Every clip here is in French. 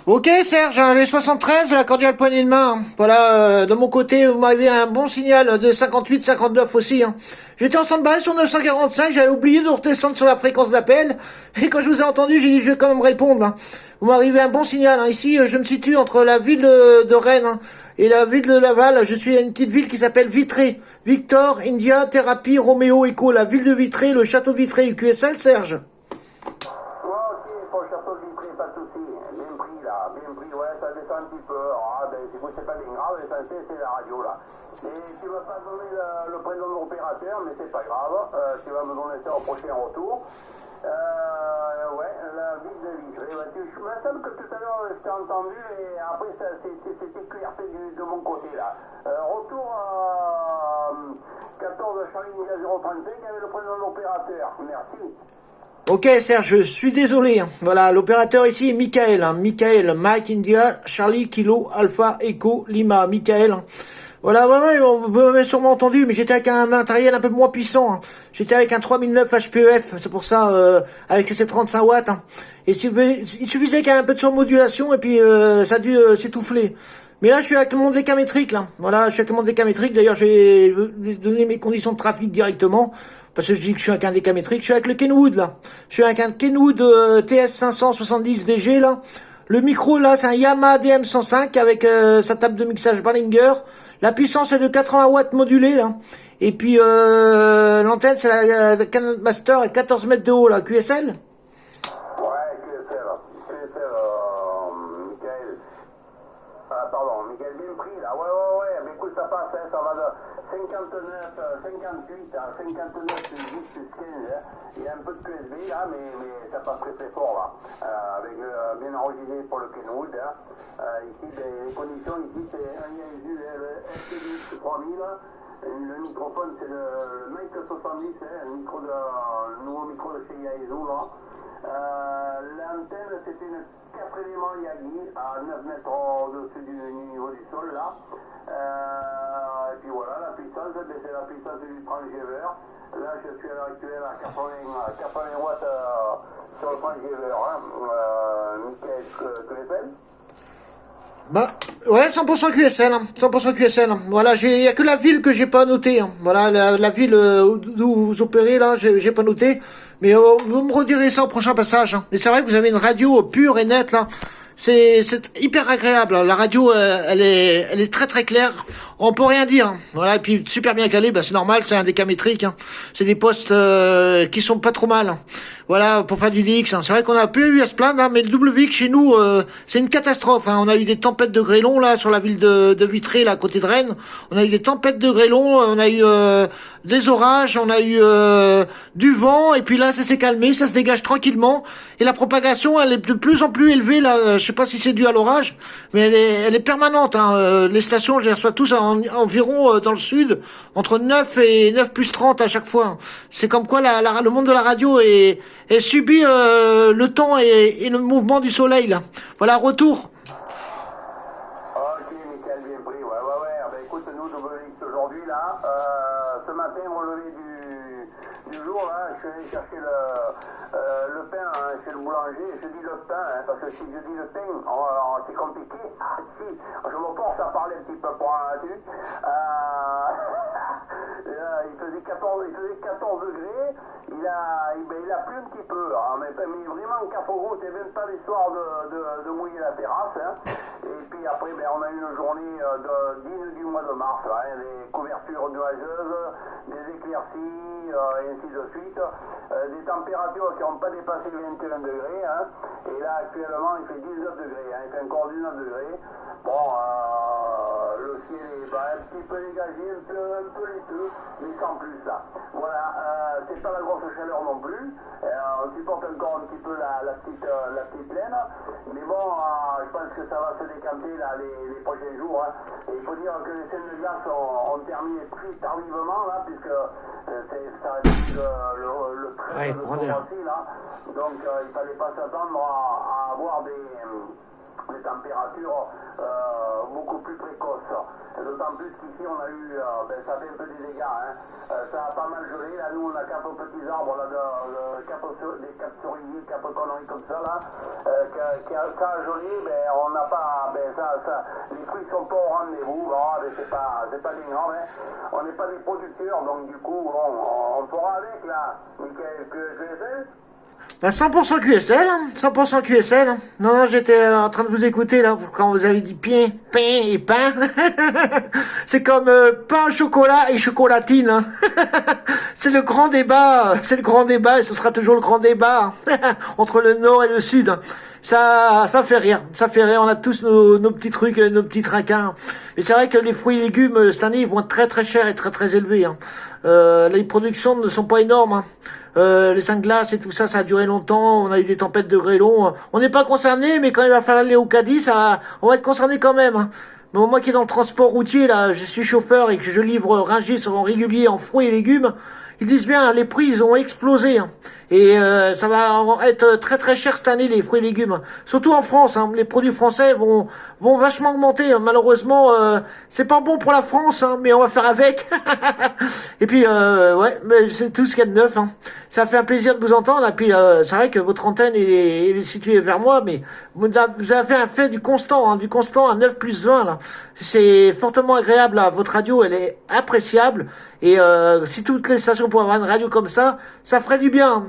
Ok Serge, les 73, la cordiale poignée de main. Voilà, de mon côté, vous m'arrivez un bon signal de 58-59 aussi. J'étais en stand-by sur 945, j'avais oublié de redescendre sur la fréquence d'appel. Et quand je vous ai entendu, j'ai dit je vais quand même répondre. Vous m'arrivez un bon signal. Ici, je me situe entre la ville de Rennes et la ville de Laval. Je suis à une petite ville qui s'appelle Vitré. Victor, India, Thérapie, Roméo, Echo. La ville de Vitré, le château de Vitré, QSL, Serge. Un petit peu, si vous c'est pas bien grave, l'essentiel c'est la radio là. Et tu vas pas donner le prénom de l'opérateur, mais c'est pas grave, tu vas me donner ça au prochain retour. Ouais, la ville de Vitré, ouais, je me semble que tout à l'heure je t'ai entendu et après c'était QRP de mon côté là. Retour à 14 Charlie 035 avec le prénom de l'opérateur, merci. Ok Serge, je suis désolé. Voilà, l'opérateur ici est Michael. Michael, Mike India, Charlie Kilo, Alpha, Echo, Lima, Michael. Voilà, vraiment, vous m'avez sûrement entendu, mais j'étais avec un matériel un peu moins puissant. J'étais avec un 3009 HPEF, c'est pour ça, avec ces 35 watts. Et il suffisait qu'il y ait un peu de surmodulation et puis ça a dû s'étouffer. Mais là, je suis avec mon décamétrique, là. Voilà, je suis avec mon décamétrique. D'ailleurs, j'ai donné mes conditions de trafic directement. Parce que je dis que je suis avec un décamétrique. Je suis avec le Kenwood, là. Je suis avec un Kenwood TS570DG, là. Le micro, là, c'est un Yamaha DM105 avec sa table de mixage Ballinger. La puissance est de 80 watts modulée, là. Et puis, l'antenne, c'est la Canon Master à 14 mètres de haut, là. QSL. Mais écoute, ça passe, ça va de 59, 58 à 59, 10 plus 15, il y a un peu de QSB là, mais ça passe très fort là, avec bien enregistré pour le Kenwood, ici, les conditions, ici, c'est un ISU, le STDX 3000, le microphone, c'est le Mic 70, le nouveau micro de chez Yaesu, là. L'antenne, c'est une 4 éléments Yagi à 9 mètres au-dessus du niveau du sol là. Et puis voilà, la puissance, c'est la puissance du transceiver. Là, je suis à l'heure actuelle à 80 watts sur le transceiver. Nickel, que les peines. Bah, ouais, 100% QSL, 100% QSL. Voilà, il y a que la ville que j'ai pas noté. Voilà, la ville d'où vous opérez, là, j'ai pas noté. Mais vous me redirez ça au prochain passage. Et c'est vrai que vous avez une radio pure et nette, là. C'est hyper agréable. La radio, elle est très très claire. On peut rien dire. Voilà, et puis super bien calé, bah c'est normal, c'est un décamétrique. C'est des postes qui sont pas trop mal. Voilà, pour faire du DX. C'est vrai qu'on a peu eu à se plaindre, mais le WX chez nous, c'est une catastrophe. On a eu des tempêtes de grêlons là sur la ville de Vitré, là à côté de Rennes. On a eu des tempêtes de grêlons, on a eu des orages, on a eu du vent, et puis là ça s'est calmé, ça se dégage tranquillement. Et la propagation, elle est de plus en plus élevée là. Je sais pas si c'est dû à l'orage, mais elle est permanente. Les stations, je les reçois tous environ dans le sud, entre 9 et 9 plus 30 à chaque fois. C'est comme quoi le monde de la radio est subit le temps et le mouvement du soleil là. Voilà, retour. Ok, nickel, bien pris, ouais. Ben écoute, nous, WX aujourd'hui là, ce matin, au lever du jour là, je suis allé chercher le pain chez le boulanger. Je dis le pain, parce que si je dis le pain, c'est compliqué. Si, je me force à parler un petit peu pour un truc. Il faisait 14 degrés, il a plu un petit peu, mais vraiment 4 gouttes, et même pas l'histoire de mouiller la terrasse. Et puis après, on a eu une journée digne du mois de mars, des couvertures nuageuses, des éclaircies, et ainsi de suite. Des températures qui n'ont pas dépassé 21 degrés, et là actuellement il fait 19 degrés, il fait encore 19 degrés. Bon, le ciel est un petit peu dégagé, un peu laiteux, mais sans plus là. Voilà, c'est pas la grosse chaleur non plus, on supporte encore un petit peu la petite plaine, mais bon, je pense que ça va se décanter là les prochains jours. Et il faut dire que les scènes de glace ont terminé très tardivement là, puisque ça a été le 13 de ce mois-ci là, donc il fallait pas s'attendre à avoir des températures beaucoup plus précoces. D'autant plus qu'ici on a eu, ça fait un peu des dégâts, hein. Ça a pas mal gelé, là nous on a 4 petits arbres, là, des cap-cerisiers, 4 conneries comme ça, là, ça a gelé, on n'a pas, les fruits sont pas au rendez-vous, mais c'est pas bien grave, hein. On n'est pas des producteurs, donc du coup, bon, on fera avec, là, Michael, que j'essaie. 100% QSL, hein, 100% QSL. Hein. Non, j'étais en train de vous écouter là quand vous avez dit pain et pain. C'est comme pain, chocolat et chocolatine. Hein. C'est le grand débat, et ce sera toujours le grand débat entre le nord et le sud. Ça fait rire, on a tous nos petits trucs, nos petits traquins. Mais c'est vrai que les fruits et légumes, cette année, ils vont être très très chers et très très élevés. Hein. Les productions ne sont pas énormes. Hein. Les 5 glaces et tout ça, ça a duré longtemps. On a eu des tempêtes de grêlons. On n'est pas concerné, mais quand il va falloir aller au Cadiz, on va être concerné quand même. Hein. Mais moi qui est dans le transport routier, là, je suis chauffeur et que je livre Rungis en régulier en fruits et légumes, ils disent bien, les prix, ils ont explosé. Hein. Et ça va être très très cher cette année, les fruits et légumes. Surtout en France, hein. Les produits français vont vachement augmenter. Malheureusement, c'est pas bon pour la France, hein, mais on va faire avec. Et puis, ouais, mais c'est tout ce qu'il y a de neuf. Hein. Ça fait un plaisir de vous entendre. Et puis, c'est vrai que votre antenne est située vers moi, mais vous avez fait du constant à 9 plus 20. Là. C'est fortement agréable. Là. Votre radio, elle est appréciable. Et si toutes les stations pouvaient avoir une radio comme ça ferait du bien.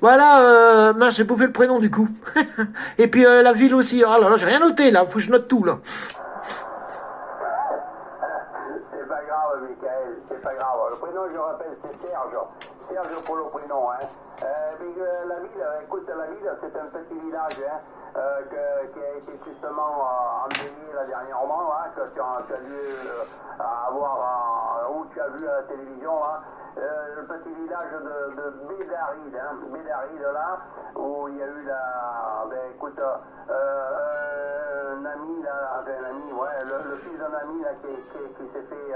Voilà, mince, j'ai bouffé le prénom du coup. Et puis la ville aussi. Oh là là, j'ai rien noté là, faut que je note tout là. C'est pas grave, Michael, c'est pas grave. Le prénom, je rappelle, c'est Serge. Serge pour le prénom, hein. La ville, écoute, la ville, c'est un petit village, hein, qui a été justement embelli là dernièrement, hein, que tu as dû avoir, où tu as vu à la télévision, hein. Le petit village de Bédaride, hein, Bédaride là, où il y a eu écoute, un ami là, le fils d'un ami là qui s'est fait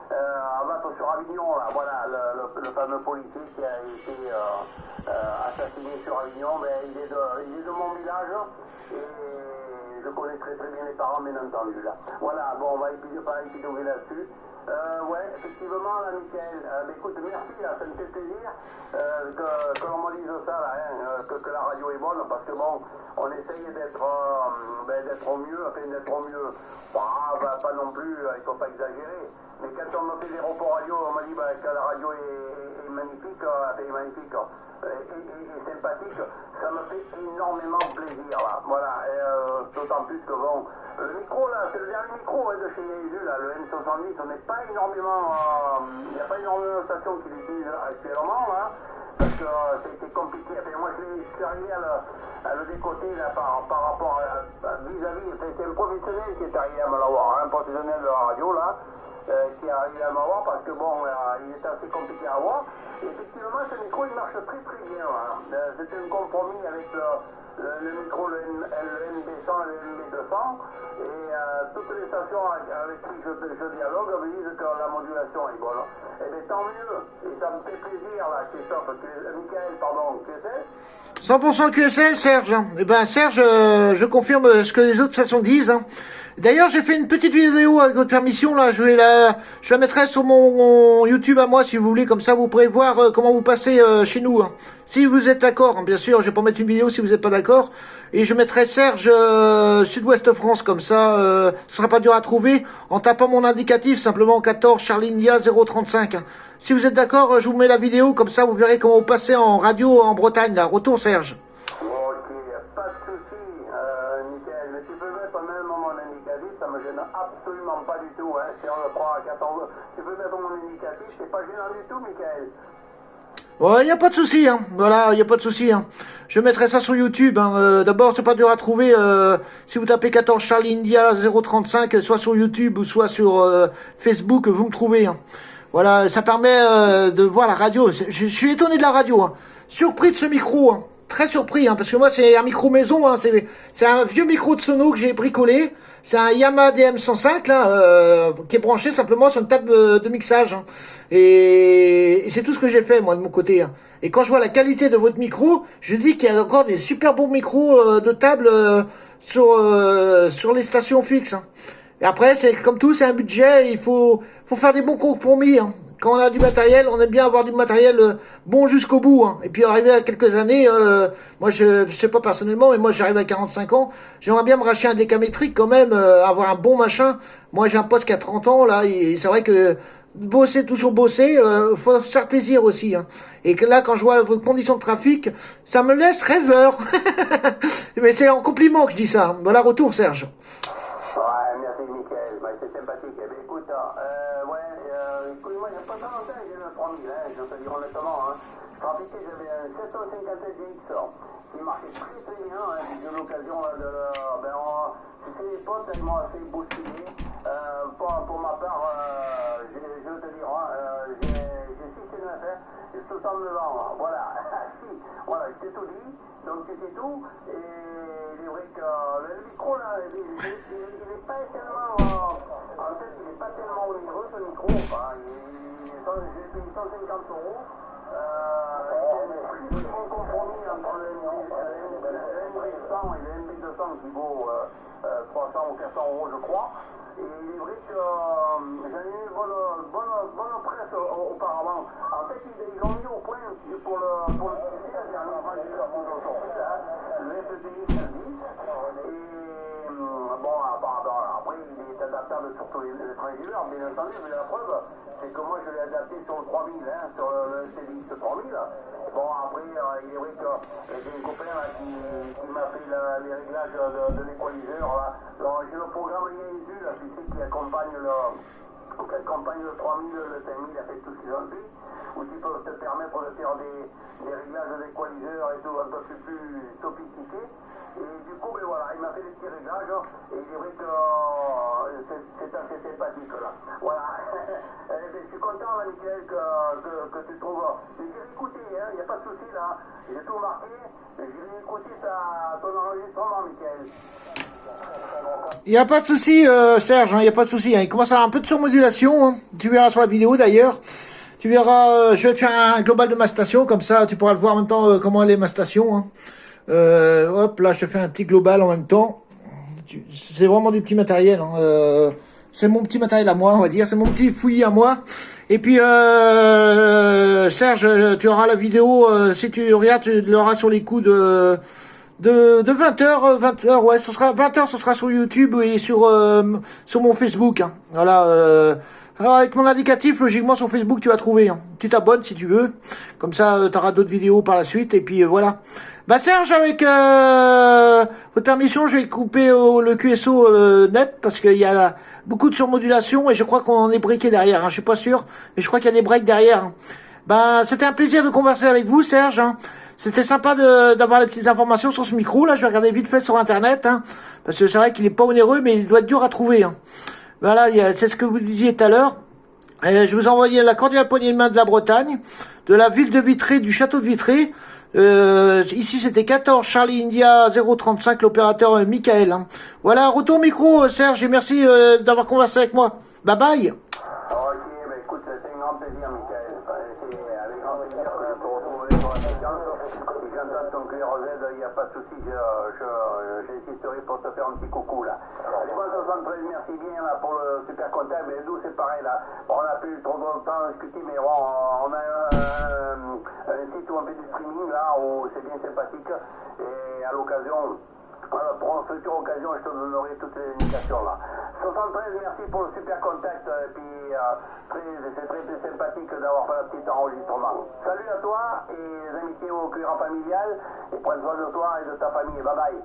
abattre sur Avignon là, voilà, le fameux policier qui a été assassiné sur Avignon, il est de mon village et je connais très très bien les parents bien entendu là. Voilà, bon on va pas épiloguer là-dessus. Ouais, effectivement, là, Michael, écoute, merci, là, ça me fait plaisir que l'on me dise ça, là, hein, que la radio est bonne, parce que bon, on essaye d'être au mieux, pas non plus, il faut pas exagérer, mais quand on me fait des reports radio, on m'a dit que la radio est magnifique, et sympathique, ça me fait énormément plaisir, là, voilà, d'autant plus que bon, le micro, là, c'est le dernier micro de chez Yaesu, là, le M70, on n'est pas énormément, il n'y a pas énormément de stations qui l'utilisent actuellement, là, parce que c'était compliqué. Enfin, moi, je suis arrivé à le décoter, là, par rapport vis-à-vis, c'est un professionnel qui est arrivé à me l'avoir, un professionnel de la radio, là, qui est arrivé à m'avoir, parce que bon, il est assez compliqué à avoir. Et effectivement, ce micro, il marche très très bien, là. C'est un compromis avec le micro, le MB100 et le MB200, et toutes les stations avec qui je dialogue me disent que la modulation est bonne. Et bien tant mieux, et ça me fait plaisir là, Christophe, Michael, pardon, QSL 100% QSL, Serge. Eh ben Serge, je confirme ce que les autres stations disent. Hein. D'ailleurs, j'ai fait une petite vidéo avec votre permission là. Je la mettrai sur mon YouTube à moi si vous voulez. Comme ça, vous pourrez voir comment vous passez chez nous. Hein. Si vous êtes d'accord, hein, bien sûr. Je vais pas mettre une vidéo si vous n'êtes pas d'accord. Et je mettrai Serge Sud-Ouest France comme ça. Ce sera pas dur à trouver en tapant mon indicatif simplement 14 Charlie India 035. Hein. Si vous êtes d'accord, je vous mets la vidéo comme ça. Vous verrez comment vous passez en radio en Bretagne. Là, retour Serge. Absolument pas du tout, hein. Si on le prend à 14, tu peux mettre mon indicatif, c'est pas gênant du tout, Michael. Ouais, y a pas de souci, hein. Voilà, y a pas de souci, hein. Je mettrai ça sur YouTube, hein. D'abord, c'est pas dur à trouver, si vous tapez 14 Charlie India 035, soit sur YouTube ou soit sur Facebook, vous me trouvez, hein. Voilà, ça permet de voir la radio. Je suis étonné de la radio, hein. Surpris de ce micro, hein. Très surpris, hein, parce que moi, c'est un micro maison, hein. C'est un vieux micro de sono que j'ai bricolé. C'est un Yamaha DM105 là, qui est branché simplement sur une table de mixage. Hein. Et c'est tout ce que j'ai fait moi de mon côté. Hein. Et quand je vois la qualité de votre micro, je dis qu'il y a encore des super bons micros de table sur les stations fixes. Hein. Et après, c'est comme tout, c'est un budget, il faut faire des bons compromis. Hein. Quand on a du matériel, on aime bien avoir du matériel bon jusqu'au bout. Hein. Et puis arrivé à quelques années, moi je sais pas personnellement, mais moi j'arrive à 45 ans, j'aimerais bien me racheter un décamétrique quand même, avoir un bon machin. Moi j'ai un poste qui a 30 ans là, et c'est vrai que bosser, toujours bosser, faut se faire plaisir aussi. Hein. Et que là, quand je vois vos conditions de trafic, ça me laisse rêveur. Mais c'est en compliment que je dis ça. Voilà, retour Serge. Ouais, merci Michael, bah, c'est sympathique. Eh bien, écoute, écoute, moi j'ai pas tant longtemps, j'ai eu un 3000, hein, je te dis honnêtement. Hein. Je trafiquais, j'avais un 757 GX qui marchait très très bien. Hein. J'ai eu l'occasion c'était les potes, ils m'ont assez bousculé. Pour ma part, je veux te dire, j'ai 6 et 9, hein, j'ai 69 ans, hein. Voilà. Si, voilà, je t'ai tout dit, donc c'était tout. Et il est vrai que le micro là, il est pas tellement, en fait, il est pas tellement onéreux ce micro. Hein. J'ai payé 150 €. C'est un compromis entre le MB100 et le MB200 qui vaut 300 ou 400 € je crois. Et il est vrai que j'en ai eu une bonne presse auparavant. En fait, ils l'ont mis au point pour le tester la dernière fois que j'ai eu la photo sortie, le FPI 10. Et bon, après, il est adaptable sur tous les triangulaires, bien entendu, mais la preuve, c'est que moi je l'ai adapté sur le 3000, hein, sur le CDX 3000. Bon, après, il est vrai que j'ai un copain là, qui m'a fait les réglages de l'équaliseur. Alors, j'ai le programme IASU, là, tu sais, qui accompagne le 3000, le 5000, a fait tout ce qu'ils ont fait, où tu peux te permettre de faire des réglages d'équaliseur et tout, un peu plus sophistiqués. Et du coup, ben voilà, il m'a fait des petits réglages, et il est vrai que c'est assez sympathique là. Voilà. Je suis content, là, Michael, que tu trouves. J'ai réécouté, il n'y a pas de souci là. J'ai tout marqué. J'ai réécouté ton enregistrement, Michael. Il n'y a pas de souci, Serge, il n'y a pas de souci. Hein. Il commence à avoir un peu de surmodulation. Hein. Tu verras sur la vidéo d'ailleurs. Tu verras, je vais te faire un global de ma station, comme ça tu pourras le voir en même temps comment elle est ma station. Hein. Hop, là je te fais un petit global en même temps. C'est vraiment du petit matériel. Hein. C'est mon petit matériel à moi, on va dire. C'est mon petit fouillis à moi. Et puis, Serge, tu auras la vidéo, si tu regardes, tu l'auras sur les coups de 20h, ouais, ce sera 20h, ce sera sur YouTube et sur mon Facebook. Hein. Voilà. Alors avec mon indicatif, logiquement sur Facebook, tu vas trouver. Hein. Tu t'abonnes si tu veux. Comme ça, tu auras d'autres vidéos par la suite. Et puis voilà. Bah Serge, avec votre permission, je vais couper le QSO net parce qu'il y a beaucoup de surmodulation et je crois qu'on en est briqué derrière. Hein. Je suis pas sûr, mais je crois qu'il y a des breaks derrière. Hein. Bah c'était un plaisir de converser avec vous, Serge. Hein. C'était sympa d'avoir les petites informations sur ce micro. Là, je vais regarder vite fait sur Internet, hein, parce que c'est vrai qu'il est pas onéreux, mais il doit être dur à trouver. Hein. Voilà, c'est ce que vous disiez tout à l'heure. Je vous ai envoyé la cordiale poignée de main de la Bretagne, de la ville de Vitré, du château de Vitré. Ici, c'était 14 Charlie India 035, l'opérateur Michael. Hein. Voilà, retour micro, Serge, et merci d'avoir conversé avec moi. Bye bye. Ok, bah écoute, c'est un grand plaisir, Michael. C'est avec grand plaisir que je te retrouverai sur la séquence. Et j'entends ton cœur Z, il n'y a pas de souci, j'insisterai pour te faire un petit coucou là. Les 73, merci bien là pour le super contact, mais nous c'est pareil là. Bon, on n'a plus trop longtemps discuté, mais bon, on a un site où on fait du streaming là, où c'est bien sympathique. Et à l'occasion, voilà, pour une future occasion, je te donnerai toutes les indications là. 73, merci pour le super contact, et puis c'est très sympathique d'avoir fait un petit enregistrement. Salut à toi et les amitiés au cuir familial, et prends soin de toi et de ta famille. Bye bye.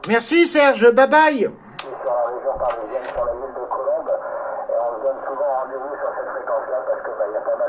Merci Serge, bye bye. Sur la région parisienne, sur la ville de Colombes, et on se donne souvent rendez-vous sur cette fréquence-là parce que y a pas mal